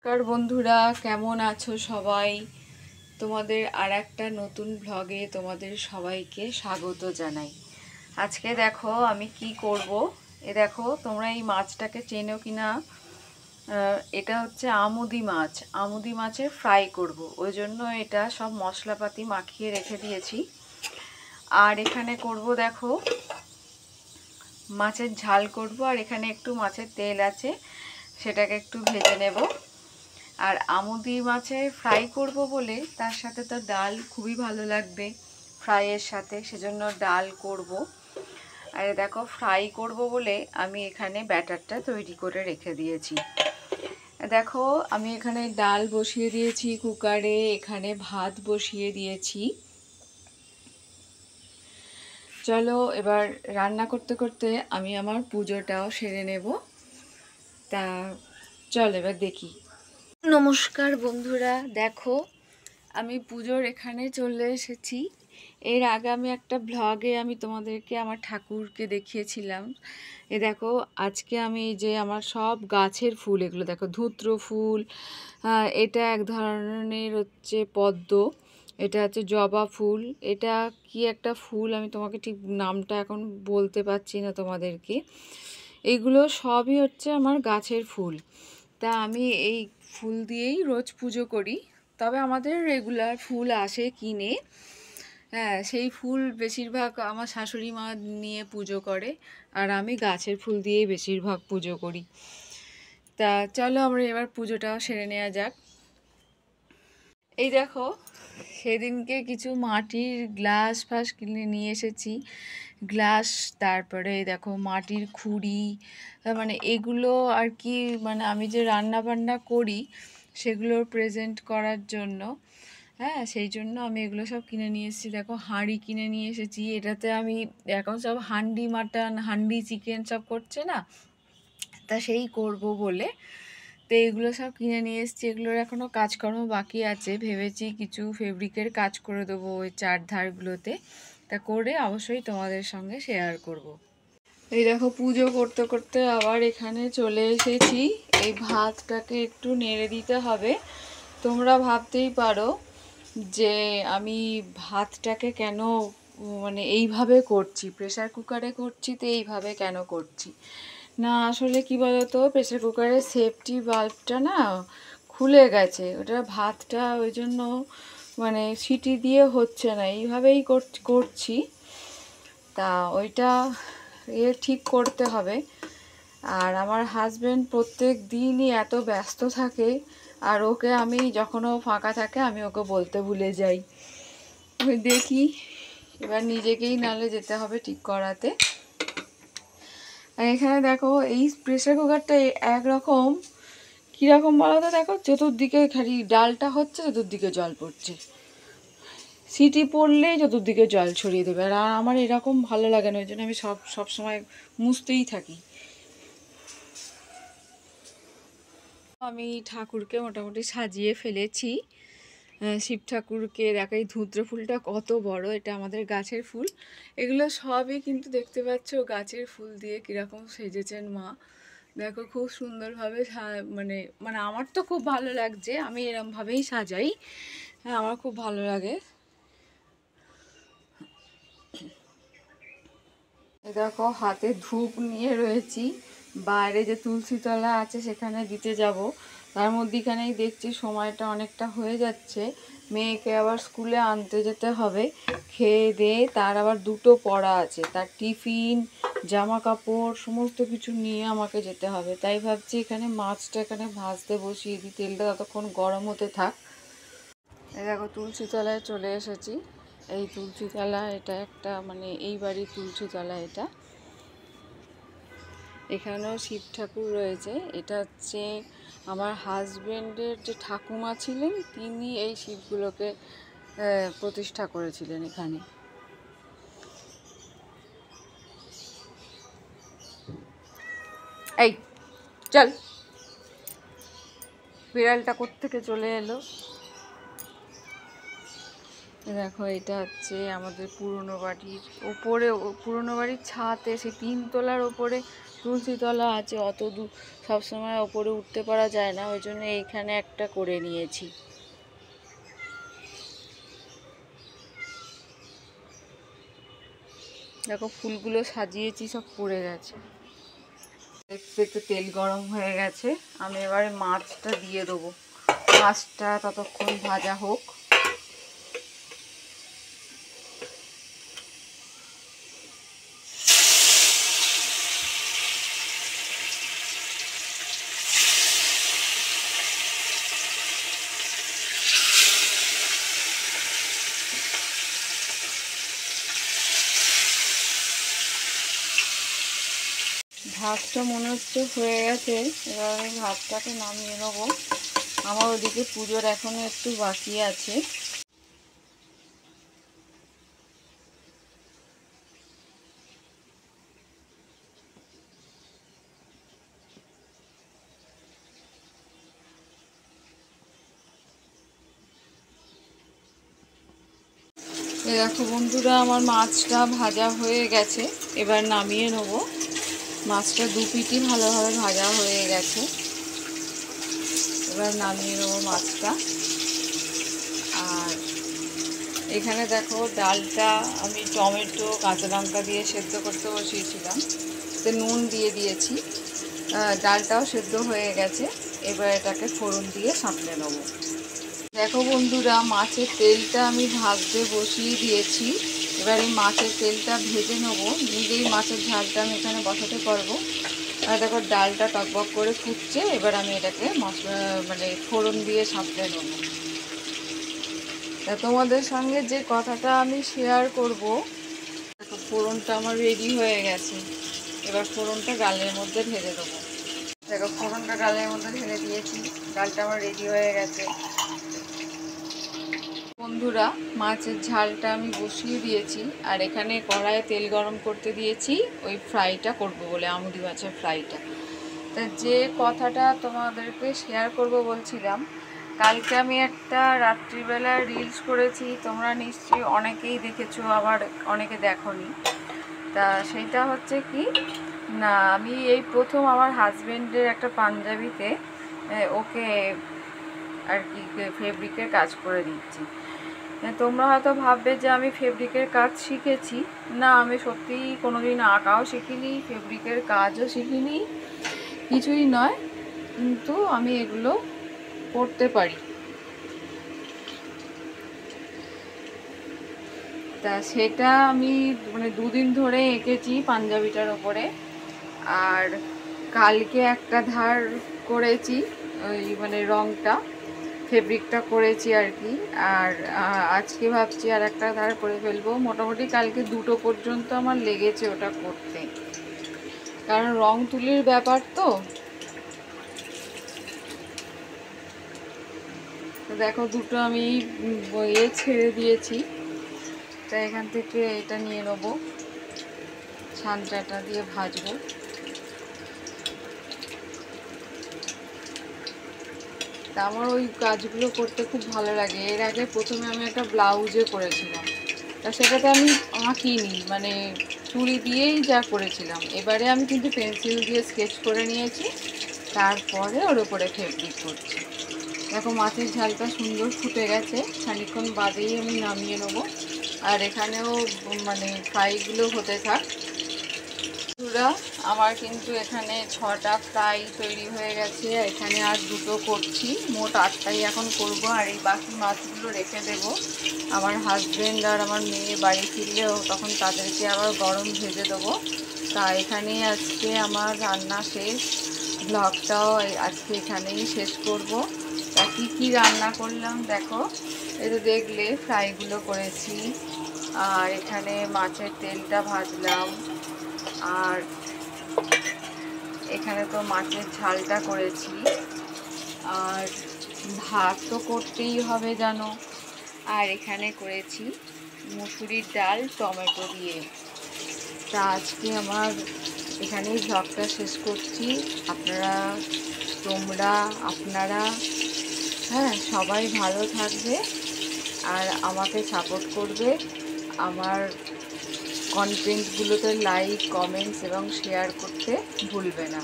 নমস্কার বন্ধুরা, কেমন আছো সবাই? তোমাদের আর একটা নতুন ব্লগে তোমাদের সবাইকে স্বাগত জানাই। আজকে দেখো আমি কি করব। দেখো তোমরা এই মাছটাকে চেনো কিনা। এটা হচ্ছে আমুদি মাছ। আমুদি মাছের ফ্রাই করব, ওই জন্য এটা সব মশলাপাতি মাখিয়ে রেখে দিয়েছি। আর এখানে করব দেখো মাছের ঝাল করব, আর এখানে একটু মাছের তেল আছে, সেটাকে একটু ভেজে নেব। আর আমুদি মাছের ফ্রাই করব বলে তার সাথে তো ডাল খুবই ভালো লাগবে ফ্রাইয়ের সাথে, সেজন্য ডাল করব। আর দেখো ফ্রাই করব বলে আমি এখানে ব্যাটারটা তৈরি করে রেখে দিয়েছি। দেখো আমি এখানে ডাল বসিয়ে দিয়েছি কুকারে, এখানে ভাত বসিয়ে দিয়েছি। চলো এবার রান্না করতে করতে আমি আমার পুজোটাও সেরে নেব। তা চল এবার দেখি। নমস্কার বন্ধুরা, দেখো আমি পুজোর এখানে চলে এসেছি। এর আগে আমি একটা ব্লগে আমি তোমাদেরকে আমার ঠাকুরকে দেখিয়েছিলাম। দেখো আজকে আমি যে আমার সব গাছের ফুল, এগুলো দেখো ধূত্র ফুল, এটা এক ধরনের হচ্ছে পদ্ম, এটা হচ্ছে জবা ফুল, এটা কি একটা ফুল আমি তোমাকে ঠিক নামটা এখন বলতে পারছি না তোমাদেরকে। এইগুলো সবই হচ্ছে আমার গাছের ফুল। তা আমি এই ফুল দিয়েই রোজ পুজো করি। তবে আমাদের রেগুলার ফুল আসে কিনে, হ্যাঁ সেই ফুল বেশিরভাগ আমার শাশুড়ি মা নিয়ে পুজো করে, আর আমি গাছের ফুল দিয়েই বেশিরভাগ পুজো করি। তা চলো আমরা এবার পুজোটাও সেরে নেওয়া যাক। এই দেখো সেদিনকে কিছু মাটির গ্লাস ফাস কিনে নিয়ে এসেছি, গ্লাস, তারপরে দেখো মাটির খুঁড়ি, মানে এগুলো আর কি, মানে আমি যে রান্না বান্না করি সেগুলোর প্রেজেন্ট করার জন্য, হ্যাঁ সেই জন্য আমি এগুলো সব কিনে নিয়ে এসেছি। দেখো হাঁড়ি কিনে নিয়ে এসেছি, এটাতে আমি এখন সব হান্ডি মাটন হান্ডি চিকেন সব করছে না, তা সেই করব বলে তো এগুলো সব কিনে নিয়ে এসেছি। এগুলোর এখনও কাজকর্ম বাকি আছে, ভেবেছি কিছু ফেব্রিকের কাজ করে দেবো ওই চারধারগুলোতে, তা করে অবশ্যই তোমাদের সঙ্গে শেয়ার করব। এই দেখো পুজো করতে করতে আবার এখানে চলে এসেছি। এই ভাতটাকে একটু নেড়ে দিতে হবে। তোমরা ভাবতেই পারো যে আমি ভাতটাকে কেন মানে এইভাবে করছি, প্রেসার কুকারে করছি তো এইভাবে কেন করছি না। আসলে কি বলতো, প্রেসার কুকারের সেফটি বাল্বটা না খুলে গেছে, ওটা ভাতটা ওই জন্য মানে সিটি দিয়ে হচ্ছে না, এইভাবেই করছি। তা ওইটা ঠিক করতে হবে। আর আমার হাজব্যান্ড প্রত্যেক দিনই এত ব্যস্ত থাকে, আর ওকে আমি যখনও ফাঁকা থাকে আমি ওকে বলতে ভুলে যাই। ওই দেখি এবার নিজেকেই নালে যেতে হবে ঠিক করাতে। আর এখানে দেখো এই প্রেসার কুকারটা একরকম, কীরকম বলো তো, দেখো চতুর্দিকে খালি ডালটা হচ্ছে, চতুর্দিকে জল পড়ছে, সিটি পড়লেই চতুর্দিকে জল ছড়িয়ে দেবে। আর আমার এরকম ভালো লাগে না, ওই জন্য আমি সব সময় মুছতেই থাকি। আমি ঠাকুরকে মোটামুটি সাজিয়ে ফেলেছি। শিব ঠাকুরকে দেখাই, ধূত্র ফুলটা কত বড়, এটা আমাদের গাছের ফুল। এগুলো সবই কিন্তু দেখতে পাচ্ছ গাছের ফুল দিয়ে কীরকম সেজেছেন মা। দেখো খুব সুন্দরভাবে মানে মানে আমার তো খুব ভালো লাগছে, আমি এরমভাবেই সাজাই, হ্যাঁ আমার খুব ভালো লাগে। দেখো হাতে ধূপ নিয়ে রয়েছি, বাইরে যে তুলসী তলা আছে সেখানে দিতে যাব। তার মধ্যেখানেই দেখছি সময়টা অনেকটা হয়ে যাচ্ছে, মেয়েকে আবার স্কুলে আনতে যেতে হবে। খেয়ে দিয়ে তার আবার দুটো পড়া আছে, তার টিফিন জামা কাপড় সমস্ত কিছু নিয়ে আমাকে যেতে হবে। তাই ভাবছি এখানে মাছটা এখানে ভাজতে বসিয়ে দিই, তেলটা ততক্ষণ গরম হতে থাক। এই দেখো তুলসী তলায় চলে এসেছি। এই তুলসী তলা, এটা একটা মানে এই বাড়ির তুলসী তলা এটা। এখানেও শিব ঠাকুর রয়েছে। এটা হচ্ছে আমার হাজবেন্ডের যে ঠাকুমা ছিলেন, তিনি এই শিবগুলোকে প্রতিষ্ঠা করেছিলেন এখানে। এই চল, বিড়ালটা কোত্থেকে চলে এলো। দেখো এটা হচ্ছে আমাদের পুরনো বাড়ির ওপরে, পুরনো বাড়ির ছাদে, সেই 3 তলার ওপরে তুলসী তলা আছে, অত দূর সবসময় ওপরে উঠতে পারা যায় না, ওই জন্য এইখানে একটা করে নিয়েছি। দেখো ফুলগুলো সাজিয়েছি, সব পড়ে গেছে। দেখতে একটু তেল গরম হয়ে গেছে, আমি এবারে মাছটা দিয়ে দেবো। মাছটা ততক্ষণ ভাজা হোক। ভাতটা মনে হচ্ছে হয়ে গেছে, এবার আমি ভাতটাকে নামিয়ে নেবো। আমার ওদিকে পুজোর এখনো একটু বাকি আছে। দেখো বন্ধুরা, আমার মাছটা ভাজা হয়ে গেছে, এবার নামিয়ে নেব। মাছটা দু পিঠই ভালোভাবে ভাজা হয়ে গেছে, এবার নামিয়ে নেব মাছটা। আর এখানে দেখো ডালটা আমি টমেটো কাঁচা লঙ্কা দিয়ে সেদ্ধ করতে বসিয়েছিলাম, তো নুন দিয়ে দিয়েছি। ডালটাও সেদ্ধ হয়ে গেছে, এবার এটাকে ফোড়ন দিয়ে সাঁতলে নেব। দেখো বন্ধুরা, মাছের তেলটা আমি ভাজতে বসিয়ে দিয়েছি। এবার এই মাছের তেলটা ভেজে নেব, নিজেই মাছের ঝালটা আমি এখানে বসাতে পারবো। আর দেখো ডালটা টকবক করে ফুটছে, এবার আমি এটাকে মশলা মানে ফোড়ন দিয়ে সাঁতলে নেব। তা তোমাদের সঙ্গে যে কথাটা আমি শেয়ার করব, দেখো ফোড়নটা আমার রেডি হয়ে গেছে, এবার ফোড়নটা ডালের মধ্যে ঢেলে দেবো। দেখো ফোড়নটা ডালের মধ্যে ঢেলে দিয়েছি, ডালটা আমার রেডি হয়ে গেছে। বন্ধুরা, মাছের ঝালটা আমি বসিয়ে দিয়েছি, আর এখানে কড়াইয়ে তেল গরম করতে দিয়েছি ওই ফ্রাইটা করব বলে, আমুদি মাছের ফ্রাইটা। তা যে কথাটা তোমাদেরকে শেয়ার করব বলছিলাম, কালকে আমি একটা রাত্রিবেলা রিলস করেছি, তোমরা নিশ্চয়ই অনেকেই দেখেছো, আবার অনেকে দেখোনি। তা সেটা হচ্ছে কি না, আমি এই প্রথম আমার হাজবেন্ডের একটা পাঞ্জাবিতে ওকে আর কি ফেব্রিকের কাজ করে দিচ্ছি। তোমরা হয়তো ভাববে যে আমি ফেব্রিকের কাজ শিখেছি। না, আমি সত্যিই কোনোদিন আঁকাও শিখিনি, ফেব্রিকের কাজও শিখিনি, কিছুই নয়, কিন্তু আমি এগুলো করতে পারি। তা সেটা আমি মানে দুদিন ধরে এঁকেছি পাঞ্জাবিটার ওপরে। আর কালকে একটা ধার করেছি, ওই মানে রঙটা ফেব্রিকটা করেছি আর কি। আর আজকে ভাবছি আর একটা ধার করে ফেলবো। মোটামুটি কালকে 2টো পর্যন্ত আমার লেগেছে ওটা করতে, কারণ রং তুলির ব্যাপার তো। দেখো দুটো আমি বইয়ে ছেড়ে দিয়েছি, তাই এখান থেকে এটা নিয়ে নেবো, ছানটাটা দিয়ে ভাজবো। তা আমার ওই কাজগুলো করতে খুব ভালো লাগে। এর আগে প্রথমে আমি একটা ব্লাউজে করেছিলাম, তা সেটাতে আমি আঁকিনি, মানে তুলি দিয়েই যা করেছিলাম। এবারে আমি কিন্তু পেন্সিল দিয়ে স্কেচ করে নিয়েছি, তারপরে ওর উপরে ফেব্রিক করছি। দেখো মাছের ঝালটা সুন্দর ফুটে গেছে, খানিকক্ষণ বাদেই আমি নামিয়ে নেবো। আর এখানেও মানে ফ্রাইগুলো হতে থাক। বন্ধুরা, আমার কিন্তু এখানে 6টা ফ্রাই তৈরি হয়ে গেছে, এখানে আর 2টো করছি, মোট 8টাই এখন করব। আর এই বাকি মাছগুলো রেখে দেব, আমার হাজবেন্ড আর আমার মেয়ে বাড়ি ফিরলেও তখন তাদেরকে আবার গরম ভেজে দেবো। তা এখানেই আজকে আমার রান্না শেষ, ব্লগটাও আজকে এখানেই শেষ করব। তা কী কী রান্না করলাম দেখো, এই তো দেখলে ফ্রাইগুলো করেছি, আর এখানে মাছের তেলটা ভাজলাম, আর এখানে তো মাছের ঝালটা করেছি, আর ভাত তো করতেই হবে জানো। আর এখানে করেছি মুসুরির ডাল টমেটো দিয়ে। তা আজকে আমার এখানেই ব্লগটা শেষ করছি। আপনারা হ্যাঁ সবাই ভালো থাকবে আর আমাকে সাপোর্ট করবে। আমার কন্টেন্টগুলোতে লাইক, কমেন্টস এবং শেয়ার করতে ভুলবে না।